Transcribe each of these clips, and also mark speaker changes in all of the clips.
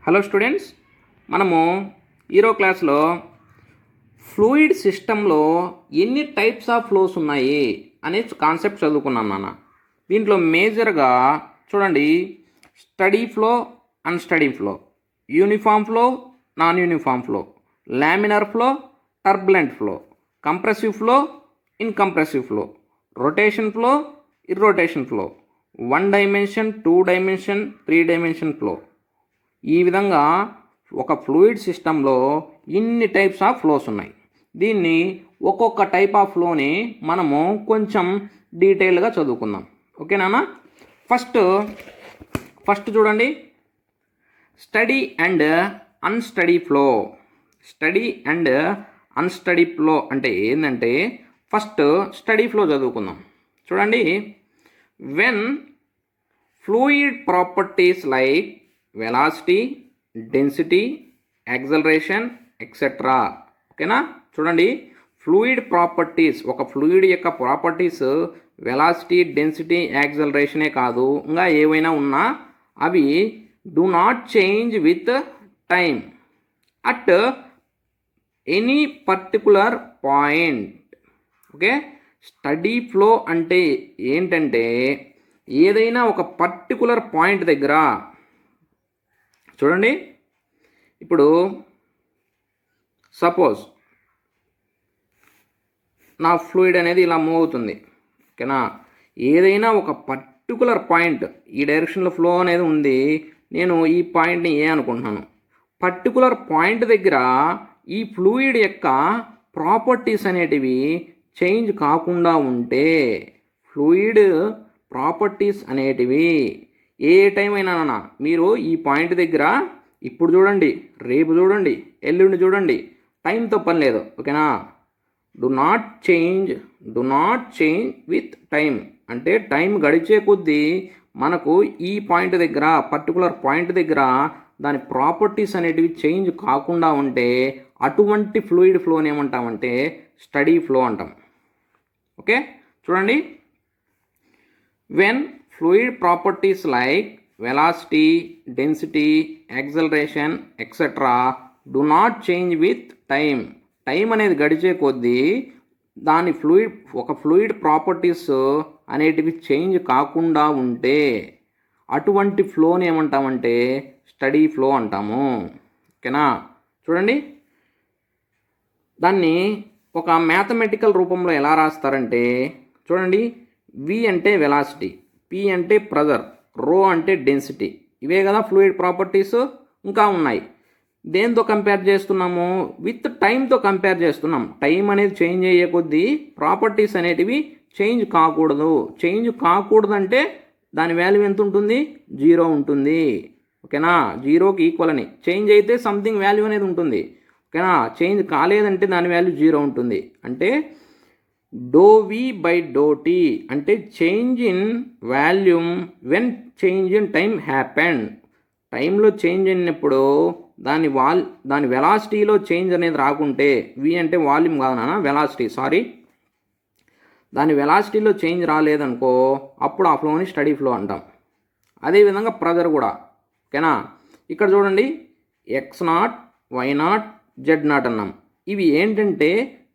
Speaker 1: Hello students, మనము ఈరో క్లాస్లో ఫ్లూయిడ్ సిస్టంలో ఎన్ని టైప్స్ ఆఫ్ ఫ్లోస్ ఉన్నాయి అనే కాన్సెప్ట్ చదువుకున్నాం నాన్న. దీంట్లో మేజర్గా చూడండి, steady flow, unsteady flow, uniform flow, non uniform flow, laminar flow, turbulent flow, compressive flow, incompressive flow, rotation flow, irrotation flow, 1 dimension, 2 dimension, 3 dimension flow. ఈ విధంగా ఒక ఫ్లూయిడ్ సిస్టంలో ఇన్ని టైప్స్ ఆఫ్ ఫ్లోస్ ఉన్నాయి. దీన్ని ఒక్కొక్క టైప్ ఆఫ్ ఫ్లోని మనము కొంచెం డీటెయిల్గా చదువుకుందాం. ఓకేనా? ఫస్ట్ చూడండి, study and unsteady flow. Study and unsteady flow అంటే ఏంటంటే, ఫస్ట్ స్టడీ ఫ్లో చదువుకుందాం. చూడండి, when fluid properties like velocity, density, acceleration etcetera. ఓకేనా? చూడండి, ఫ్లూయిడ్ ప్రాపర్టీస్, ఒక ఫ్లూయిడ్ యొక్క ప్రాపర్టీస్ వెలాసిటీ, డెన్సిటీ, యాక్సలరేషనే కాదు, ఇంకా ఏవైనా ఉన్నా అవి do not change with time at any particular point. Okay, study flow అంటే ఏంటంటే, ఏదైనా ఒక పర్టికులర్ పాయింట్ దగ్గర చూడండి, ఇప్పుడు సపోజ్ నా ఫ్లూయిడ్ అనేది ఇలా మూవ్ అవుతుంది. ఓకేనా? ఏదైనా ఒక పర్టికులర్ పాయింట్, ఈ డైరెక్షన్లో ఫ్లో అనేది ఉంది, నేను ఈ పాయింట్ని ఏ అనుకుంటున్నాను. పర్టికులర్ పాయింట్ దగ్గర ఈ ఫ్లూయిడ్ యొక్క ప్రాపర్టీస్ అనేటివి చేంజ్ కాకుండా ఉంటే, ఫ్లూయిడ్ ప్రాపర్టీస్ అనేటివి ఏ టైం అయినా మీరు ఈ పాయింట్ దగ్గర ఇప్పుడు చూడండి, రేపు చూడండి, ఎల్లుండి చూడండి, టైంతో పని లేదు. ఓకేనా? Do not change with time అంటే టైం గడిచే కొద్దీ మనకు ఈ పాయింట్ దగ్గర, పర్టికులర్ పాయింట్ దగ్గర దాని ప్రాపర్టీస్ అనేటివి చేంజ్ కాకుండా ఉంటే అటువంటి ఫ్లూయిడ్ ఫ్లోని ఏమంటామంటే స్టడీ ఫ్లో అంటాం. ఓకే, చూడండి, when fluid properties like velocity, density, acceleration etc. do not change with time. Time అనేది గడిచే కొద్దీ దాని ఫ్లూయిడ్ ప్రాపర్టీస్ అనేటివి చేంజ్ కాకుండా ఉంటే అటువంటి ఫ్లోని ఏమంటామంటే స్టడీ ఫ్లో అంటాము. ఓకేనా? చూడండి, దాన్ని ఒక మ్యాథమెటికల్ రూపంలో ఎలా రాస్తారంటే, చూడండి, వి అంటే వెలాసిటీ, పి అంటే ప్రెజర్, రో అంటే డెన్సిటీ. ఇవే కదా ఫ్లూయిడ్ ప్రాపర్టీస్. ఇంకా ఉన్నాయి. దేంతో కంపేర్ చేస్తున్నాము? విత్ టైంతో కంపేర్ చేస్తున్నాం. టైం అనేది చేంజ్ అయ్యే కొద్దీ ప్రాపర్టీస్ అనేటివి చేంజ్ కాకూడదు. చేంజ్ కాకూడదంటే దాని వాల్యూ ఎంత ఉంటుంది? 0 ఉంటుంది. ఓకేనా? 0కి ఈక్వల్ అని. చేంజ్ అయితే సంథింగ్ వాల్యూ అనేది ఉంటుంది. ఓకేనా? చేంజ్ కాలేదంటే దాని వాల్యూ 0 ఉంటుంది. అంటే do V by do T అంటే change in volume when change in time happen. టైంలో చేంజ్ అయినప్పుడు దాని వెలాసిటీలో చేంజ్ అనేది రాకుంటే, వి అంటే వాల్యూమ్ కాదు నాన్న, వెలాసిటీ, సారీ, దాని వెలాసిటీలో చేంజ్ రాలేదనుకో అప్పుడు ఆ ఫ్లోని స్టడీ ఫ్లో అంటాం. అదేవిధంగా ప్రెజర్ కూడా. ఓకేనా? ఇక్కడ చూడండి, x0, y0, z0 అన్నాం. ఇవి ఏంటంటే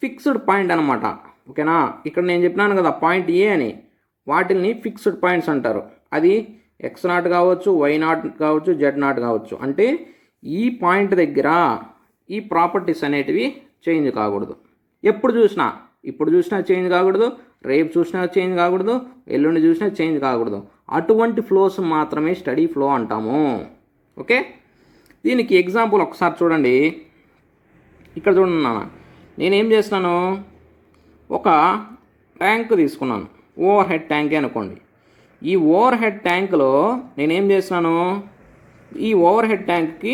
Speaker 1: ఫిక్స్డ్ పాయింట్ అనమాట. ఓకేనా? ఇక్కడ నేను చెప్పినాను కదా పాయింట్ ఏ అని, వాటిని ఫిక్స్డ్ పాయింట్స్ అంటారు. అది x0 కావచ్చు, y0 కావచ్చు, z0 కావచ్చు. అంటే ఈ పాయింట్ దగ్గర ఈ ప్రాపర్టీస్ అనేటివి చేంజ్ కాకూడదు. ఇప్పుడు చూసినా చేంజ్ కాకూడదు, రేపు చూసినా చేంజ్ కాకూడదు, ఎల్లుండి చూసినా చేంజ్ కాకూడదు. అటువంటి ఫ్లోస్ మాత్రమే స్టడీ ఫ్లో అంటాము. ఓకే, దీనికి ఎగ్జాంపుల్ ఒకసారి చూడండి. ఇక్కడ చూడండి నాన్న, నేనేం చేస్తున్నాను, ఒక ట్యాంక్ తీసుకున్నాను, ఓవర్ హెడ్ ట్యాంకే అనుకోండి. ఈ ఓవర్ హెడ్ ట్యాంక్లో నేనేం చేస్తున్నాను, ఈ ఓవర్ హెడ్ ట్యాంక్కి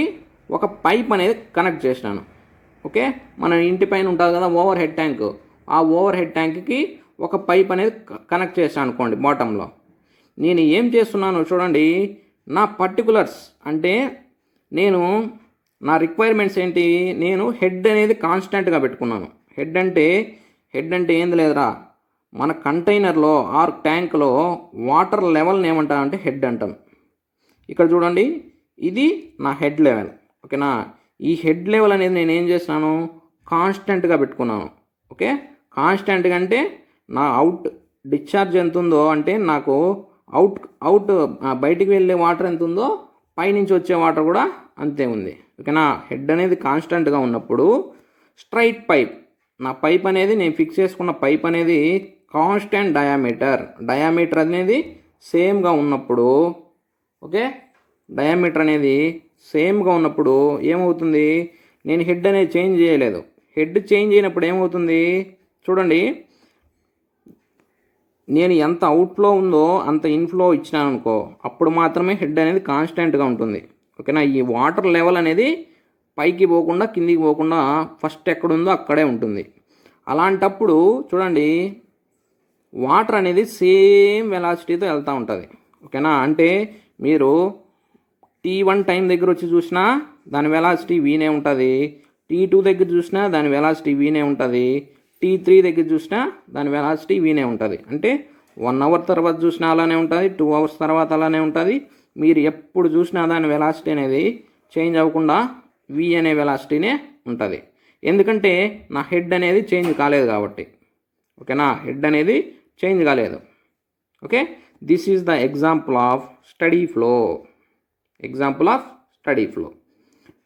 Speaker 1: ఒక పైప్ అనేది కనెక్ట్ చేసినాను. ఓకే, మన ఇంటి పైన ఉంటుంది కదా ఓవర్ హెడ్ ట్యాంక్, ఆ ఓవర్ హెడ్ ట్యాంక్కి ఒక పైప్ అనేది కనెక్ట్ చేసాను అనుకోండి బాటంలో. నేను ఏం చేస్తున్నాను చూడండి, నా పర్టికులర్స్ అంటే నా రిక్వైర్మెంట్స్ ఏంటి, నేను హెడ్ అనేది కాన్స్టెంట్గా పెట్టుకున్నాను. హెడ్ అంటే ఏంది లేదురా, మన కంటైనర్లో ఆర్ ట్యాంక్లో వాటర్ లెవెల్ని ఏమంటామంటే హెడ్ అంటాం. ఇక్కడ చూడండి, ఇది నా హెడ్ లెవెల్. ఓకేనా, ఈ హెడ్ లెవెల్ అనేది నేను ఏం చేస్తున్నాను, కాన్స్టెంట్గా పెట్టుకున్నాను. ఓకే, కాన్స్టెంట్గా అంటే నా అవుట్ డిశ్చార్జ్ ఎంత ఉందో, అంటే నాకు అవుట్ బయటికి వెళ్ళే వాటర్ ఎంత ఉందో పైనుంచి వచ్చే వాటర్ కూడా అంతే ఉంది. ఓకేనా, హెడ్ అనేది కాన్స్టెంట్గా ఉన్నప్పుడు స్ట్రైట్ పైప్, నా పైప్ అనేది నేను ఫిక్స్ చేసుకున్న పైప్ అనేది కాన్స్టెంట్ డయామీటర్ అనేది సేమ్గా ఉన్నప్పుడు, ఓకే, డయామీటర్ అనేది సేమ్గా ఉన్నప్పుడు ఏమవుతుంది, నేను హెడ్ అనేది చేంజ్ చేయలేదు. హెడ్ చేంజ్ అయినప్పుడు ఏమవుతుంది చూడండి, నేను ఎంత అవుట్ఫ్లో ఉందో అంత ఇన్ఫ్లో ఇచ్చినాను అనుకో, అప్పుడు మాత్రమే హెడ్ అనేది కాన్స్టెంట్గా ఉంటుంది. ఓకేనా, ఈ వాటర్ లెవెల్ అనేది పైకి పోకుండా కిందికి పోకుండా ఫస్ట్ ఎక్కడుందో అక్కడే ఉంటుంది. అలాంటప్పుడు చూడండి, వాటర్ అనేది సేమ్ వెలాసిటీతో వెళ్తూ ఉంటుంది. ఓకేనా, అంటే మీరు T1 టైం దగ్గర వచ్చి చూసినా దాని వెలాసిటీ వీనే ఉంటుంది, T2 దగ్గర చూసినా దాని వెలాసిటీ వీనే ఉంటుంది, T3 దగ్గర చూసినా దాని వెలాసిటీ వీనే ఉంటుంది. అంటే 1 అవర్ తర్వాత చూసినా అలానే ఉంటుంది, 2 అవర్స్ తర్వాత అలానే ఉంటుంది. మీరు ఎప్పుడు చూసినా దాని వెలాసిటీ అనేది చేంజ్ అవ్వకుండా వి అనే వెలాసిటీనే ఉంటుంది. ఎందుకంటే నా హెడ్ అనేది చేంజ్ కాలేదు కాబట్టి. ఓకేనా, హెడ్ అనేది చేంజ్ కాలేదు. Okay, this is the example of study flow.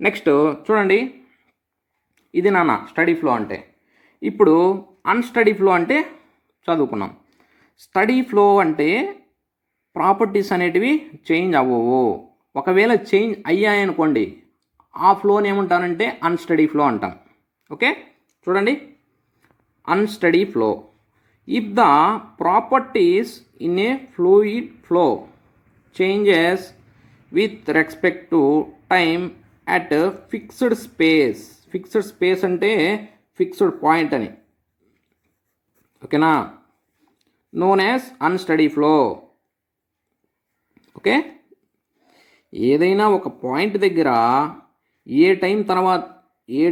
Speaker 1: Next చూడండి, ఇది నాన్న స్టడీ ఫ్లో అంటే. ఇప్పుడు అన్స్టడీ ఫ్లో అంటే చదువుకున్నాం. స్టడీ ఫ్లో అంటే ప్రాపర్టీస్ అనేటివి చేంజ్ అవ్వవు. ఒకవేళ చేంజ్ అయ్యాయనుకోండి, ఆ ఫ్లోని ఏమంటారంటే అన్స్టడీ ఫ్లో అంటాం. ఓకే, చూడండి, unsteady flow. If the properties in a fluid flow changes with respect to time at fixed space అంటే ఫిక్స్డ్ పాయింట్ అని. ఓకేనా, known as unsteady flow. Okay, ఏదైనా ఒక పాయింట్ దగ్గర ఏ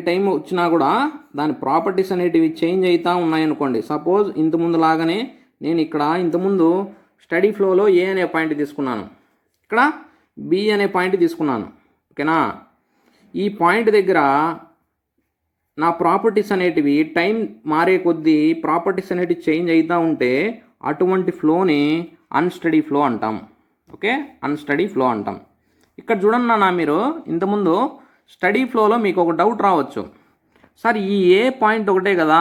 Speaker 1: టైం వచ్చినా కూడా దాని ప్రాపర్టీస్ అనేటివి చేంజ్ అవుతూ ఉన్నాయనుకోండి. సపోజ్ ఇంతకుముందు లాగానే నేను ఇక్కడ ఇంతకుముందు స్టడీ ఫ్లోలో ఏ అనే పాయింట్ తీసుకున్నాను, ఇక్కడ బి అనే పాయింట్ తీసుకున్నాను. ఓకేనా, ఈ పాయింట్ దగ్గర నా ప్రాపర్టీస్ అనేటివి టైం మారే కొద్దీ ప్రాపర్టీస్ అనేటివి చేంజ్ అవుతూ ఉంటే అటువంటి ఫ్లోని అన్స్టడీ ఫ్లో అంటాం. ఓకే, అన్స్టడీ ఫ్లో అంటాం. ఇక్కడ చూడండి నాన్న, మీరు ఇంతకుముందు స్టడీ ఫ్లోలో మీకు ఒక డౌట్ రావచ్చు, సార్ ఈ ఏ పాయింట్ ఒకటే కదా.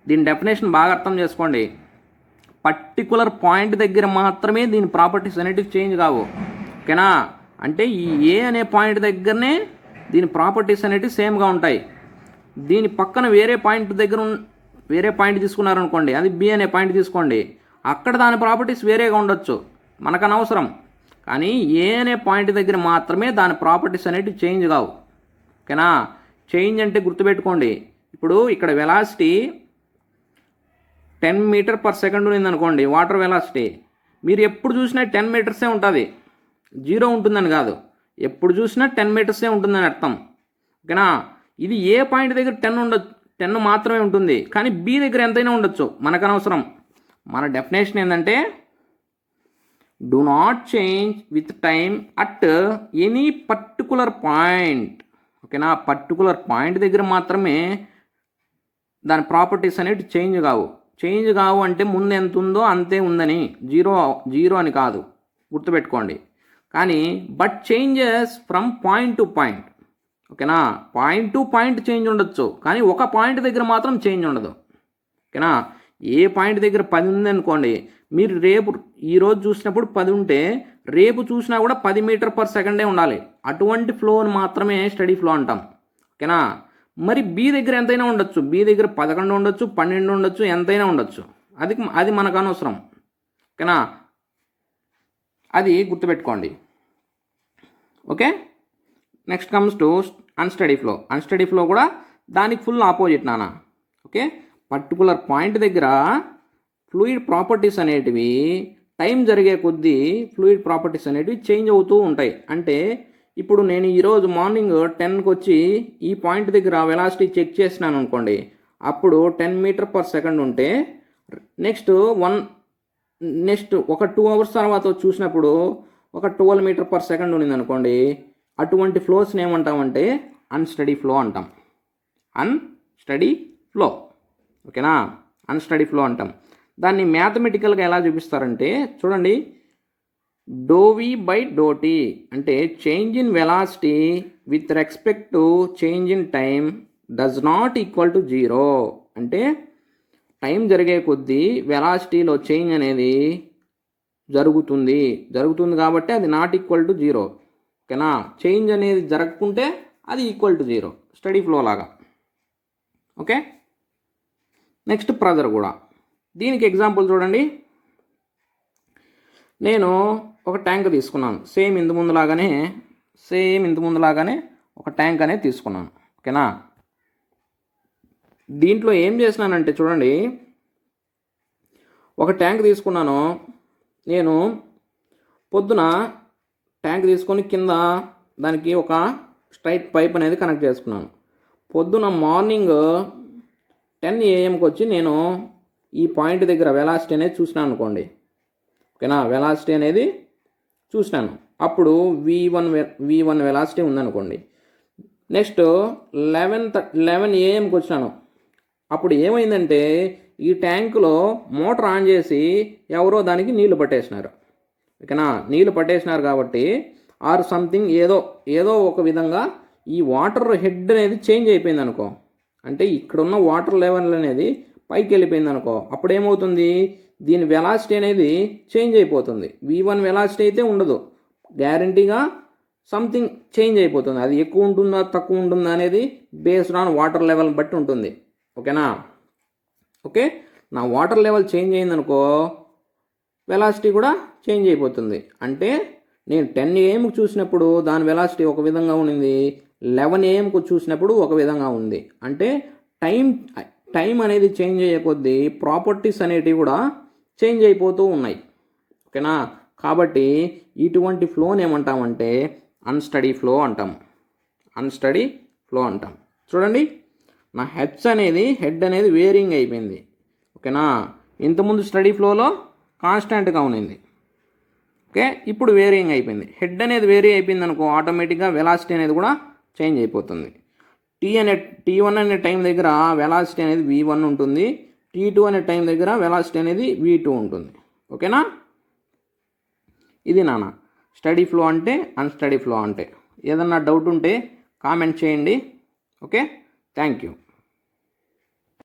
Speaker 1: దీని డెఫినేషన్ బాగా అర్థం చేసుకోండి. పర్టికులర్ పాయింట్ దగ్గర మాత్రమే దీని ప్రాపర్టీస్ అనేటివి చేంజ్ కావు. ఓకేనా, అంటే ఈ ఏ అనే పాయింట్ దగ్గరనే దీని ప్రాపర్టీస్ అనేటివి సేమ్గా ఉంటాయి. దీని పక్కన వేరే పాయింట్ తీసుకున్నారనుకోండి, అది బి అనే పాయింట్ తీసుకోండి, అక్కడ దాని ప్రాపర్టీస్ వేరేగా ఉండొచ్చు, మనకు అనవసరం. కానీ ఏ అనే పాయింట్ దగ్గర మాత్రమే దాని ప్రాపర్టీస్ అనేటివి చేంజ్ కావు. ఓకేనా, చేంజ్ అంటే గుర్తుపెట్టుకోండి, ఇప్పుడు ఇక్కడ వెలాసిటీ 10 మీటర్ పర్ సెకండ్ ఉందనుకోండి, వాటర్ వెలాసిటీ. మీరు ఎప్పుడు చూసినా 10 మీటర్సే ఉంటుంది, 0 ఉంటుందని కాదు. ఎప్పుడు చూసినా 10 మీటర్సే ఉంటుందని అర్థం. ఓకేనా, ఇది ఏ పాయింట్ దగ్గర 10 మాత్రమే ఉంటుంది, కానీ బి దగ్గర ఎంతైనా ఉండొచ్చు, మనకు అనవసరం. మన డెఫినేషన్ ఏంటంటే do not change with time at any particular point. ఓకేనా, పర్టికులర్ పాయింట్ దగ్గర మాత్రమే దాని ప్రాపర్టీస్ అనేవి చేంజ్ కావు అంటే ముందు ఎంత ఉందో అంతే ఉందని, జీరో అని కాదు, గుర్తుపెట్టుకోండి. కానీ but changes from point to point. ఓకేనా, పాయింట్ టు పాయింట్ చేంజ్ ఉండొచ్చు, కానీ ఒక పాయింట్ దగ్గర మాత్రం చేంజ్ ఉండదు. ఓకేనా, ఏ పాయింట్ దగ్గర 10 ఉంది అనుకోండి, మీరు ఈరోజు చూసినప్పుడు 10 ఉంటే రేపు చూసినా కూడా 10 మీటర్ పర్ సెకండే ఉండాలి. అటువంటి ఫ్లోని మాత్రమే స్టడీ ఫ్లో అంటాం. ఓకేనా, మరి బి దగ్గర ఎంతైనా ఉండొచ్చు, బి దగ్గర 11 ఉండొచ్చు, 12 ఉండొచ్చు, ఎంతైనా ఉండొచ్చు, అది మనకు అనవసరం. ఓకేనా, అది గుర్తుపెట్టుకోండి. Okay, next comes to unsteady flow కూడా దానికి ఫుల్ ఆపోజిట్ నాన్న. ఓకే, పర్టికులర్ పాయింట్ దగ్గర ఫ్లూయిడ్ ప్రాపర్టీస్ అనేటివి టైం జరిగే కొద్దీ ఫ్లూయిడ్ ప్రాపర్టీస్ అనేటివి చేంజ్ అవుతూ ఉంటాయి. అంటే ఇప్పుడు నేను ఈరోజు మార్నింగ్ 10కి వచ్చి ఈ పాయింట్ దగ్గర వెలాసిటీ చెక్ చేసినాను అనుకోండి, అప్పుడు 10 మీటర్ పర్ సెకండ్ ఉంటే నెక్స్ట్ ఒక 2 అవర్స్ తర్వాత చూసినప్పుడు ఒక 12 మీటర్ పర్ సెకండ్ ఉన్నింది అనుకోండి, అటువంటి ఫ్లోస్ని ఏమంటామంటే అన్స్టడీ ఫ్లో అంటాం. అన్స్టడీ ఫ్లో, ఓకేనా, అన్స్టడీ ఫ్లో అంటాం. దాన్ని మ్యాథమెటికల్గా ఎలా చూపిస్తారంటే చూడండి, డోవి బై డోటీ అంటే change in velocity with respect to change in time does not equal to zero. అంటే టైం జరిగే కొద్దీ వెలాసిటీలో చేంజ్ అనేది జరుగుతుంది కాబట్టి అది నాట్ ఈక్వల్ టు జీరో, ఓకేనా. చేంజ్ అనేది జరగకుంటే అది equal to zero, study flow లాగా. ఓకే, నెక్స్ట్ ప్రెజర్ కూడా. దీనికి ఎగ్జాంపుల్ చూడండి, నేను ఒక ట్యాంక్ తీసుకున్నాను, సేమ్ ఇంత ముందులాగానే ఒక ట్యాంక్ అనేది తీసుకున్నాను, ఓకేనా. దీంట్లో ఏం చేసినానంటే చూడండి, ఒక ట్యాంక్ తీసుకున్నాను నేను. పొద్దున ట్యాంక్ తీసుకొని కింద దానికి ఒక స్ట్రైట్ పైప్ అనేది కనెక్ట్ చేసుకున్నాను. పొద్దున మార్నింగ్ 10 AM వచ్చి నేను ఈ పాయింట్ దగ్గర వెలాసిటీ అనేది చూసినాను అనుకోండి, ఓకేనా. వెలాసిటీ అనేది చూసినాను, అప్పుడు V1 వెలాసిటీ ఉందనుకోండి. నెక్స్ట్ 11 AM వచ్చినాను, అప్పుడు ఏమైందంటే ఈ ట్యాంకులో మోటార్ ఆన్ చేసి ఎవరో దానికి నీళ్లు పట్టేసినారు, ఓకేనా. నీళ్లు పట్టేసినారు కాబట్టి ఆర్ సంథింగ్ ఏదో ఒక విధంగా ఈ వాటర్ హెడ్ అనేది చేంజ్ అయిపోయింది అనుకో, అంటే ఇక్కడున్న వాటర్ లెవెల్ అనేది పైకి వెళ్ళిపోయింది అనుకో, అప్పుడు ఏమవుతుంది, దీని వెలాసిటీ అనేది చేంజ్ అయిపోతుంది. V1 వెలాసిటీ అయితే ఉండదు, గ్యారంటీగా సంథింగ్ చేంజ్ అయిపోతుంది. అది ఎక్కువ ఉంటుందా తక్కువ ఉంటుందా అనేది బేస్డ్ ఆన్ వాటర్ లెవెల్ బట్టి ఉంటుంది, ఓకేనా. ఓకే, నా వాటర్ లెవెల్ చేంజ్ అయిందనుకో వెలాసిటీ కూడా చేంజ్ అయిపోతుంది. అంటే నేను 10 AM చూసినప్పుడు దాని వెలాసిటీ ఒక విధంగా ఉండింది, 11 AM చూసినప్పుడు ఒక విధంగా ఉంది. అంటే టైం అనేది చేంజ్ అయ్యే కొద్దీ ప్రాపర్టీస్ అనేటివి కూడా చేంజ్ అయిపోతూ ఉన్నాయి, ఓకేనా. కాబట్టి ఇటువంటి ఫ్లోని ఏమంటామంటే అన్స్టడీ ఫ్లో అంటాం. చూడండి, నా హెడ్ అనేది వేరియింగ్ అయిపోయింది, ఓకేనా. ఇంతకుముందు స్టడీ ఫ్లోలో కాన్స్టాంట్గా ఉన్నింది, ఓకే. ఇప్పుడు వేరియింగ్ అయిపోయింది. హెడ్ అనేది వేరీ అయిపోయింది అనుకో, ఆటోమేటిక్గా వెలాసిటీ అనేది కూడా చేంజ్ అయిపోతుంది. T1 అనే టైం దగ్గర వెలాసిటీ అనేది V1 ఉంటుంది, T2 అనే టైం దగ్గర వెలాసిటీ అనేది V2 ఉంటుంది, ఓకేనా. ఇది నాన్న స్టడీ ఫ్లో అంటే, అన్స్టడీ ఫ్లో అంటే. ఏదన్నా డౌట్ ఉంటే కామెంట్ చేయండి, ఓకే. Thank you.